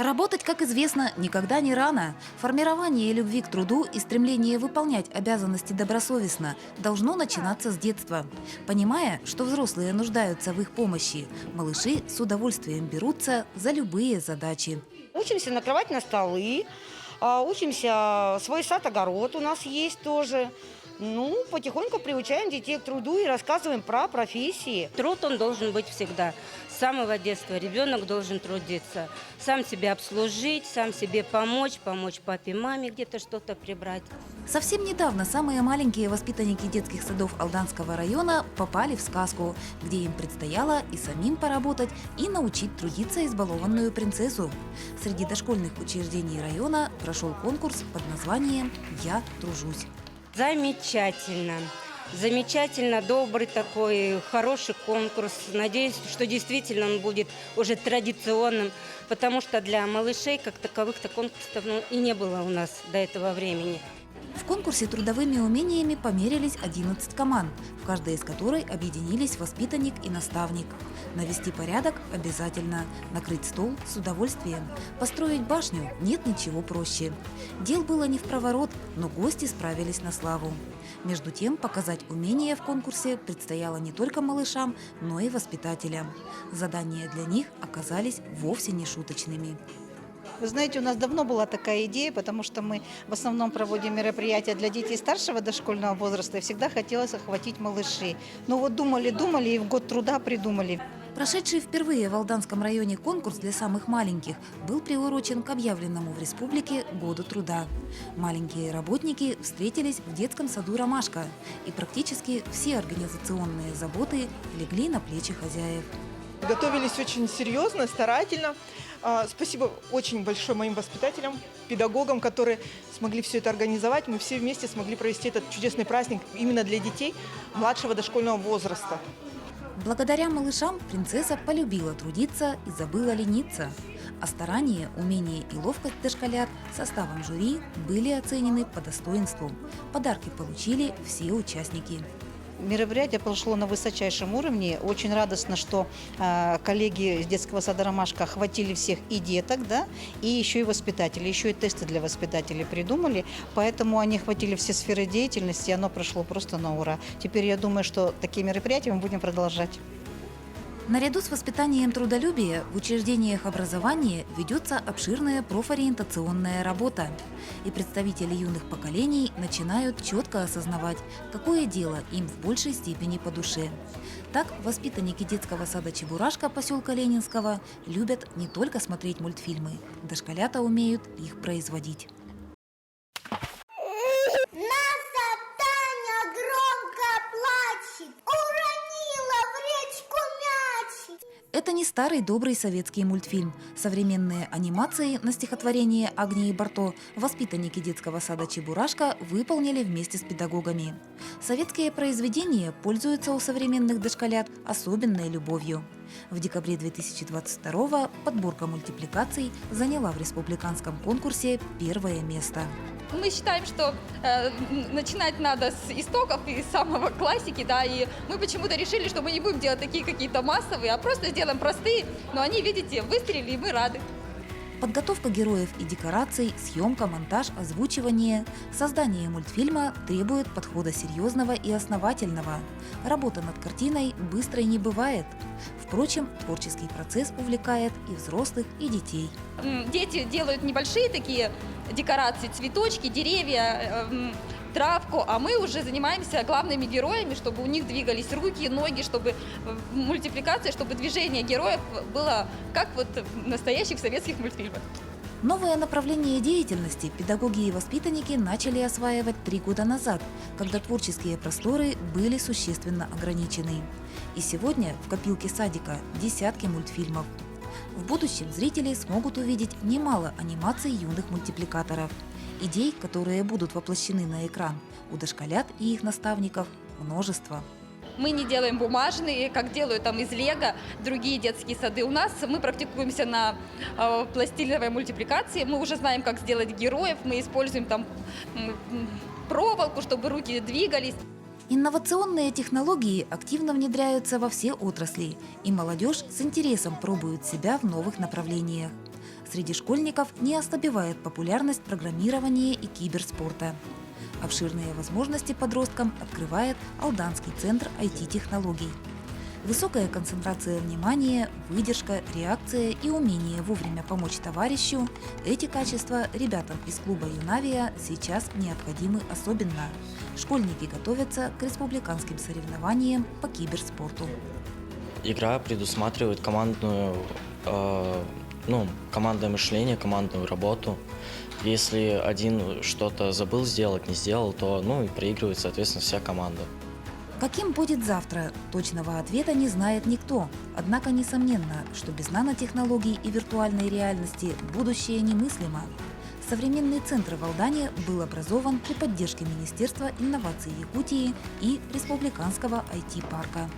Работать, как известно, никогда не рано. Формирование любви к труду и стремление выполнять обязанности добросовестно должно начинаться с детства. Понимая, что взрослые нуждаются в их помощи, малыши с удовольствием берутся за любые задачи. Учимся накрывать на столы, учимся, свой сад-огород у нас есть тоже. Ну, потихоньку приучаем детей к труду и рассказываем про профессии. Труд он должен быть всегда. С самого детства ребенок должен трудиться. Сам себя обслужить, сам себе помочь папе, маме где-то что-то прибрать. Совсем недавно самые маленькие воспитанники детских садов Алданского района попали в сказку, где им предстояло и самим поработать, и научить трудиться избалованную принцессу. Среди дошкольных учреждений района прошел конкурс под названием «Я тружусь». Замечательно. Замечательно, добрый такой, хороший конкурс. Надеюсь, что действительно он будет уже традиционным, потому что для малышей как таковых-то конкурсов и не было у нас до этого времени. В конкурсе трудовыми умениями померились 11 команд, в каждой из которой объединились воспитанник и наставник. Навести порядок обязательно, накрыть стол с удовольствием, построить башню нет ничего проще. Дел было не впроворот, но гости справились на славу. Между тем, показать умения в конкурсе предстояло не только малышам, но и воспитателям. Задания для них оказались вовсе не шуточными. Вы знаете, у нас давно была такая идея, потому что мы в основном проводим мероприятия для детей старшего дошкольного возраста, и всегда хотелось охватить малышей. Но вот думали и в год труда придумали. Прошедший впервые в Алданском районе конкурс для самых маленьких был приурочен к объявленному в республике Году труда. Маленькие работники встретились в детском саду «Ромашка», и практически все организационные заботы легли на плечи хозяев. Готовились очень серьезно, старательно. Спасибо очень большое моим воспитателям, педагогам, которые смогли все это организовать. Мы все вместе смогли провести этот чудесный праздник именно для детей младшего дошкольного возраста. Благодаря малышам принцесса полюбила трудиться и забыла лениться. А старания, умение и ловкость дошколят составом жюри были оценены по достоинству. Подарки получили все участники. Мероприятие прошло на высочайшем уровне. Очень радостно, что коллеги из детского сада «Ромашка» охватили всех и деток, да, и еще и воспитателей. Еще и тесты для воспитателей придумали. Поэтому они охватили все сферы деятельности, и оно прошло просто на ура. Теперь я думаю, что такие мероприятия мы будем продолжать. Наряду с воспитанием трудолюбия в учреждениях образования ведется обширная профориентационная работа. И представители юных поколений начинают четко осознавать, какое дело им в большей степени по душе. Так, воспитанники детского сада «Чебурашка» поселка Ленинского любят не только смотреть мультфильмы, дошколята умеют их производить. Наша Таня громко плачет, уронила в речку мячик. Это не старый добрый советский мультфильм. Современные анимации на стихотворение Агнии Барто воспитанники детского сада «Чебурашка» выполнили вместе с педагогами. Советские произведения пользуются у современных дошколят особенной любовью. В декабре 2022 подборка мультипликаций заняла в республиканском конкурсе первое место. Мы считаем, что начинать надо с истоков и с самого классики, да, и мы почему-то решили, что мы не будем делать такие какие-то массовые, а просто сделаем простые, но они, видите, выстрелили, и мы рады. Подготовка героев и декораций, съемка, монтаж, озвучивание. Создание мультфильма требует подхода серьезного и основательного. Работа над картиной быстрой не бывает. Впрочем, творческий процесс увлекает и взрослых, и детей. Дети делают небольшие такие декорации, цветочки, деревья, травку, а мы уже занимаемся главными героями, чтобы у них двигались руки, ноги, чтобы мультипликация, чтобы движение героев было как вот в настоящих советских мультфильмах. Новое направление деятельности педагоги и воспитанники начали осваивать 3 года назад, когда творческие просторы были существенно ограничены. И сегодня в копилке садика десятки мультфильмов. В будущем зрители смогут увидеть немало анимаций юных мультипликаторов. Идей, которые будут воплощены на экран, у дошколят и их наставников множество. Мы не делаем бумажные, как делают там из лего другие детские сады. У нас мы практикуемся на пластилиновой мультипликации. Мы уже знаем, как сделать героев. Мы используем там проволоку, чтобы руки двигались. Инновационные технологии активно внедряются во все отрасли, и молодежь с интересом пробует себя в новых направлениях. Среди школьников не ослабевает популярность программирования и киберспорта. Обширные возможности подросткам открывает Алданский центр IT-технологий. Высокая концентрация внимания, выдержка, реакция и умение вовремя помочь товарищу – эти качества ребятам из клуба «Юнавия» сейчас необходимы особенно. Школьники готовятся к республиканским соревнованиям по киберспорту. Игра предусматривает командное мышление, командную работу. Если один что-то забыл сделать, не сделал, то и проигрывает, соответственно, вся команда. Каким будет завтра, точного ответа не знает никто. Однако несомненно, что без нанотехнологий и виртуальной реальности будущее немыслимо. Современный центр в Алдане был образован при поддержке Министерства инноваций Якутии и Республиканского IT-парка.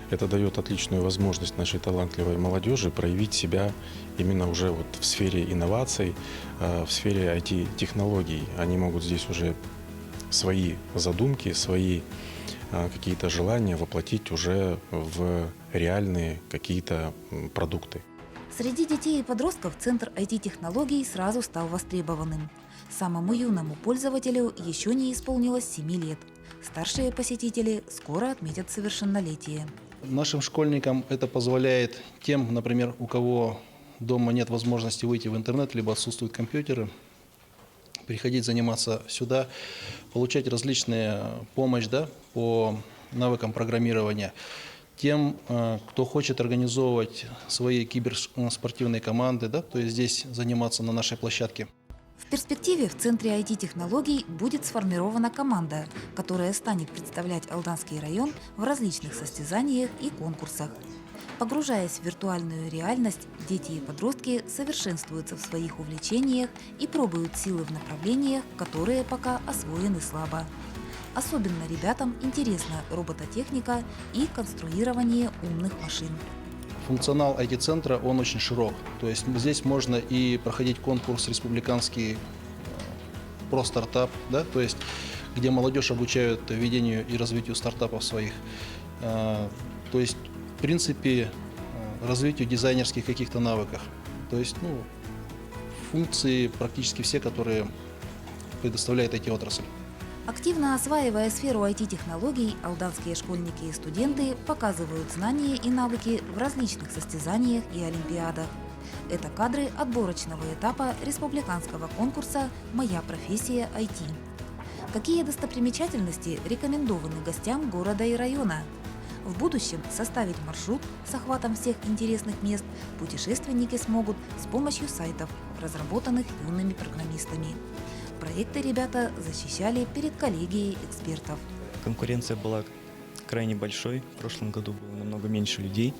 Это дает отличную возможность нашей талантливой молодежи проявить себя именно уже в сфере инноваций, в сфере IT-технологий. Они могут здесь уже свои задумки, свои какие-то желания воплотить уже в реальные какие-то продукты. Среди детей и подростков Центр IT-технологий сразу стал востребованным. Самому юному пользователю еще не исполнилось 7 лет. Старшие посетители скоро отметят совершеннолетие. Нашим школьникам это позволяет тем, например, у кого дома нет возможности выйти в интернет, либо отсутствуют компьютеры, приходить заниматься сюда, получать различную помощь по навыкам программирования. Тем, кто хочет организовывать свои киберспортивные команды, то есть здесь заниматься на нашей площадке. В перспективе в Центре IT-технологий будет сформирована команда, которая станет представлять Алданский район в различных состязаниях и конкурсах. Погружаясь в виртуальную реальность, дети и подростки совершенствуются в своих увлечениях и пробуют силы в направлениях, которые пока освоены слабо. Особенно ребятам интересна робототехника и конструирование умных машин. Функционал IT-центра, он очень широк. То есть здесь можно и проходить конкурс республиканский про стартап, то есть где молодежь обучают ведению и развитию стартапов своих. То есть, в принципе, развитию дизайнерских каких-то навыков. То есть, функции практически все, которые предоставляет IT-отрасль. Активно осваивая сферу IT-технологий, алданские школьники и студенты показывают знания и навыки в различных состязаниях и олимпиадах. Это кадры отборочного этапа республиканского конкурса «Моя профессия IT». Какие достопримечательности рекомендованы гостям города и района? В будущем составить маршрут с охватом всех интересных мест путешественники смогут с помощью сайтов, разработанных юными программистами. Проекты ребята защищали перед коллегией экспертов. Конкуренция была крайне большой. В прошлом году было намного меньше людей.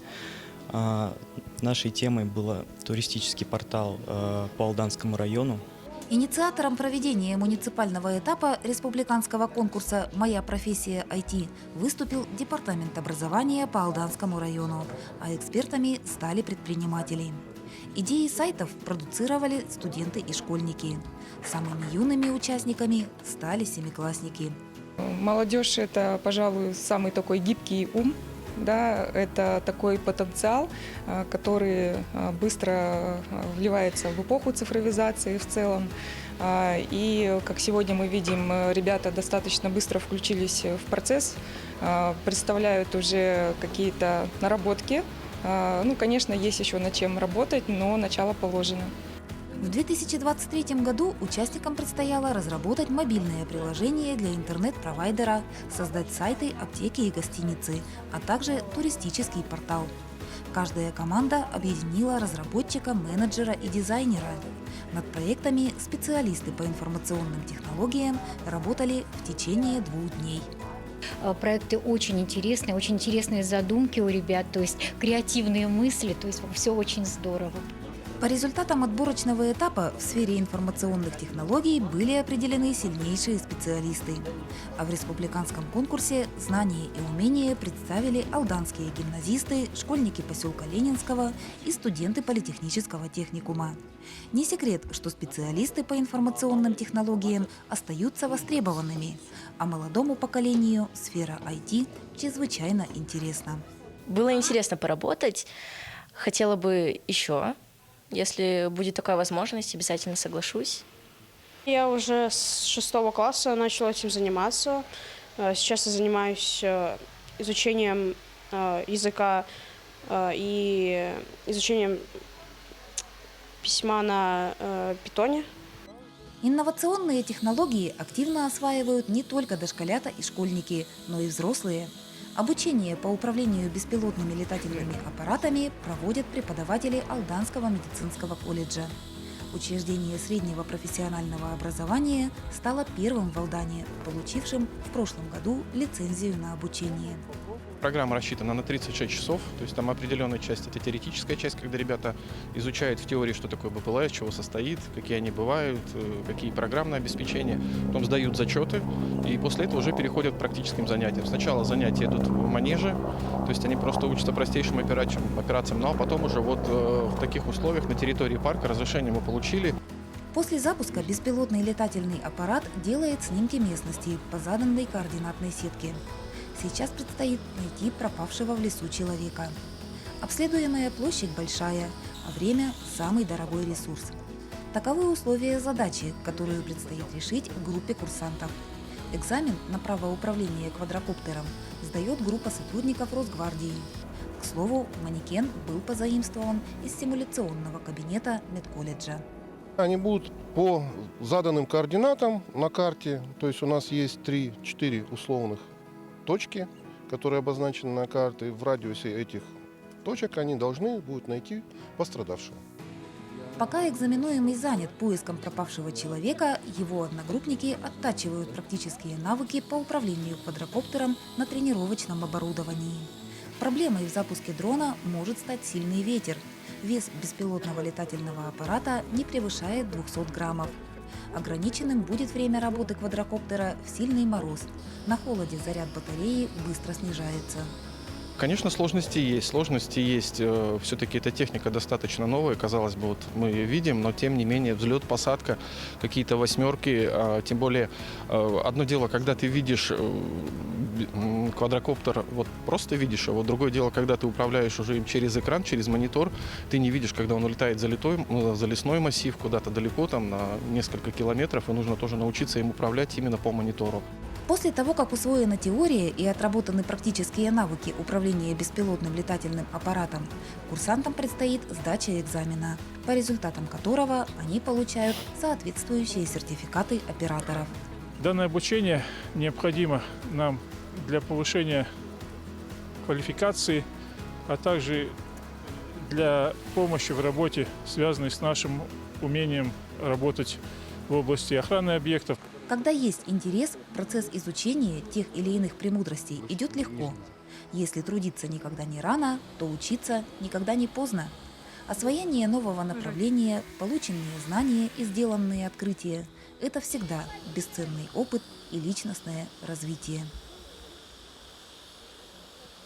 Нашей темой был туристический портал по Алданскому району. Инициатором проведения муниципального этапа республиканского конкурса «Моя профессия IT» выступил Департамент образования по Алданскому району, а экспертами стали предприниматели. Идеи сайтов продуцировали студенты и школьники. Самыми юными участниками стали семиклассники. Молодежь – это, пожалуй, самый такой гибкий ум. Это такой потенциал, который быстро вливается в эпоху цифровизации в целом. И, как сегодня мы видим, ребята достаточно быстро включились в процесс, представляют уже какие-то наработки. Конечно, есть еще над чем работать, но начало положено. В 2023 году участникам предстояло разработать мобильное приложение для интернет-провайдера, создать сайты, аптеки и гостиницы, а также туристический портал. Каждая команда объединила разработчика, менеджера и дизайнера. Над проектами специалисты по информационным технологиям работали в течение 2 дней. Проекты очень интересные задумки у ребят, то есть креативные мысли, то есть все очень здорово. По результатам отборочного этапа в сфере информационных технологий были определены сильнейшие специалисты. А в республиканском конкурсе знания и умения представили алданские гимназисты, школьники поселка Ленинского и студенты политехнического техникума. Не секрет, что специалисты по информационным технологиям остаются востребованными, а молодому поколению сфера IT чрезвычайно интересна. Было интересно поработать, хотела бы еще. Если будет такая возможность, обязательно соглашусь. Я уже с 6 класса начала этим заниматься. Сейчас я занимаюсь изучением языка и изучением письма на питоне. Инновационные технологии активно осваивают не только дошколята и школьники, но и взрослые. Обучение по управлению беспилотными летательными аппаратами проводят преподаватели Алданского медицинского колледжа. Учреждение среднего профессионального образования стало первым в Алдане, получившим в прошлом году лицензию на обучение. Программа рассчитана на 36 часов, то есть там определенная часть – это теоретическая часть, когда ребята изучают в теории, что такое БПЛА, из чего состоит, какие они бывают, какие программное обеспечение, потом сдают зачеты, и после этого уже переходят к практическим занятиям. Сначала занятия идут в манеже, то есть они просто учатся простейшим операциям, ну а потом уже вот в таких условиях на территории парка разрешение мы получили. После запуска беспилотный летательный аппарат делает снимки местности по заданной координатной сетке. Сейчас предстоит найти пропавшего в лесу человека. Обследуемая площадь большая, а время – самый дорогой ресурс. Таковы условия задачи, которую предстоит решить группе курсантов. Экзамен на право управления квадрокоптером сдает группа сотрудников Росгвардии. К слову, манекен был позаимствован из симуляционного кабинета медколледжа. Они будут по заданным координатам на карте, то есть у нас есть 3-4 условных точки, которые обозначены на карте. В радиусе этих точек они должны будут найти пострадавшего. Пока экзаменуемый занят поиском пропавшего человека, его одногруппники оттачивают практические навыки по управлению квадрокоптером на тренировочном оборудовании. Проблемой в запуске дрона может стать сильный ветер. Вес беспилотного летательного аппарата не превышает 200 граммов. Ограниченным будет время работы квадрокоптера в сильный мороз. На холоде заряд батареи быстро снижается. Конечно, сложности есть. Все-таки эта техника достаточно новая. Казалось бы, вот мы ее видим, но тем не менее взлет, посадка, какие-то восьмерки. Тем более, одно дело, когда ты видишь квадрокоптер, вот просто видишь его. Другое дело, когда ты управляешь уже им через экран, через монитор, ты не видишь, когда он улетает за лесной массив, куда-то далеко, там на несколько километров, и нужно тоже научиться им управлять именно по монитору. После того, как усвоена теория и отработаны практические навыки управления беспилотным летательным аппаратом, курсантам предстоит сдача экзамена, по результатам которого они получают соответствующие сертификаты операторов. Данное обучение необходимо нам для повышения квалификации, а также для помощи в работе, связанной с нашим умением работать в области охраны объектов. Когда есть интерес, процесс изучения тех или иных премудростей идет легко. Если трудиться никогда не рано, то учиться никогда не поздно. Освоение нового направления, полученные знания и сделанные открытия – это всегда бесценный опыт и личностное развитие.